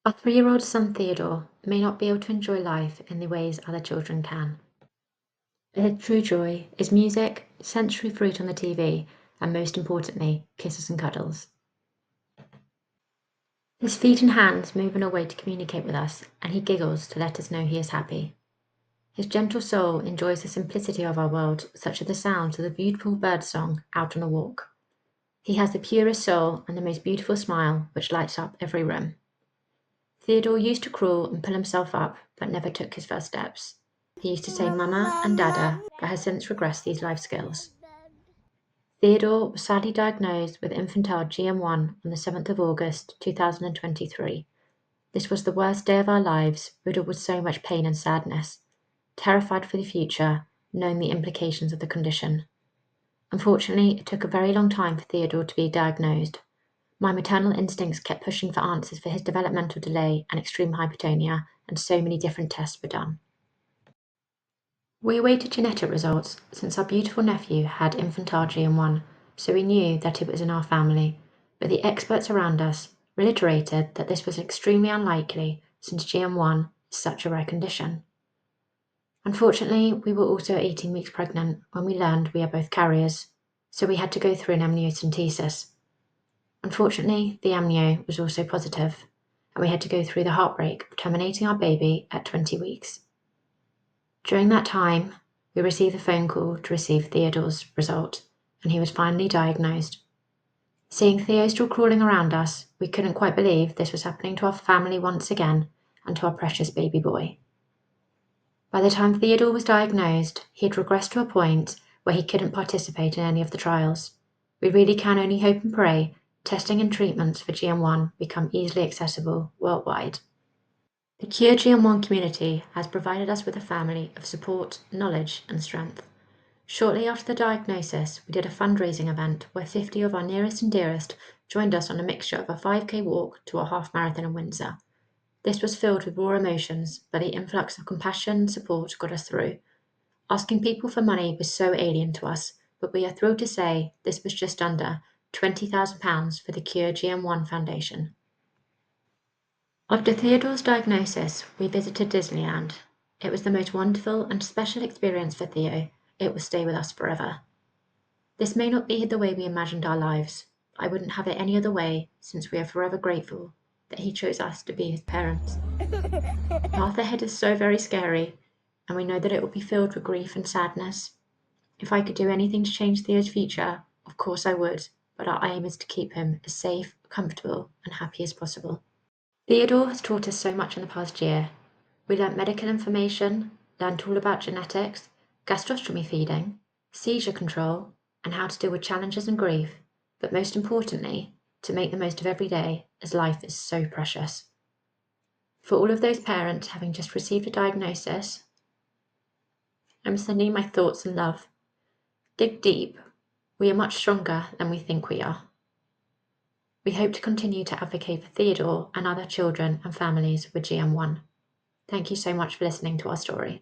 Our 3-year-old son Theodore may not be able to enjoy life in the ways other children can. His true joy is music, sensory fruit on the TV, and most importantly, kisses and cuddles. His feet and hands move in a way to communicate with us, and he giggles to let us know he is happy. His gentle soul enjoys the simplicity of our world, such as the sounds of the beautiful bird song out on a walk. He has the purest soul and the most beautiful smile, which lights up every room. Theodore used to crawl and pull himself up, but never took his first steps. He used to say mama and dada, but has since regressed these life skills. Theodore was sadly diagnosed with infantile GM1 on the 7th of August 2023. This was the worst day of our lives, riddled with so much pain and sadness, terrified for the future, knowing the implications of the condition. Unfortunately, it took a very long time for Theodore to be diagnosed. My maternal instincts kept pushing for answers for his developmental delay and extreme hypotonia, and so many different tests were done. We awaited genetic results since our beautiful nephew had infantile GM1, so we knew that it was in our family, but the experts around us reiterated that this was extremely unlikely since GM1 is such a rare condition. Unfortunately, we were also 18 weeks pregnant when we learned we are both carriers, so we had to go through an amniocentesis. Unfortunately, the amnio was also positive, and we had to go through the heartbreak of terminating our baby at 20 weeks. During that time, we received a phone call to receive Theodore's result, and he was finally diagnosed. Seeing Theo still crawling around us, we couldn't quite believe this was happening to our family once again and to our precious baby boy. By the time Theodore was diagnosed, he had regressed to a point where he couldn't participate in any of the trials. We really can only hope and pray testing and treatments for GM1 become easily accessible worldwide. The Cure GM1 community has provided us with a family of support, knowledge, and strength. Shortly after the diagnosis, we did a fundraising event where 50 of our nearest and dearest joined us on a mixture of a 5K walk to a half marathon in Windsor. This was filled with raw emotions, but the influx of compassion and support got us through. Asking people for money was so alien to us, but we are thrilled to say this was just under £20,000 for the Cure GM1 Foundation. After Theodore's diagnosis, we visited Disneyland. It was the most wonderful and special experience for Theo. It will stay with us forever. This may not be the way we imagined our lives. I wouldn't have it any other way, since we are forever grateful that he chose us to be his parents. The path ahead is so very scary, and we know that it will be filled with grief and sadness. If I could do anything to change Theo's future, of course I would, but our aim is to keep him as safe, comfortable, and happy as possible. Theodore has taught us so much in the past year. We learnt medical information, learnt all about genetics, gastrostomy feeding, seizure control, and how to deal with challenges and grief, but most importantly, to make the most of every day, as life is so precious. For all of those parents having just received a diagnosis, I'm sending my thoughts and love. Dig deep. We are much stronger than we think we are. We hope to continue to advocate for Theodore and other children and families with GM1. Thank you so much for listening to our story.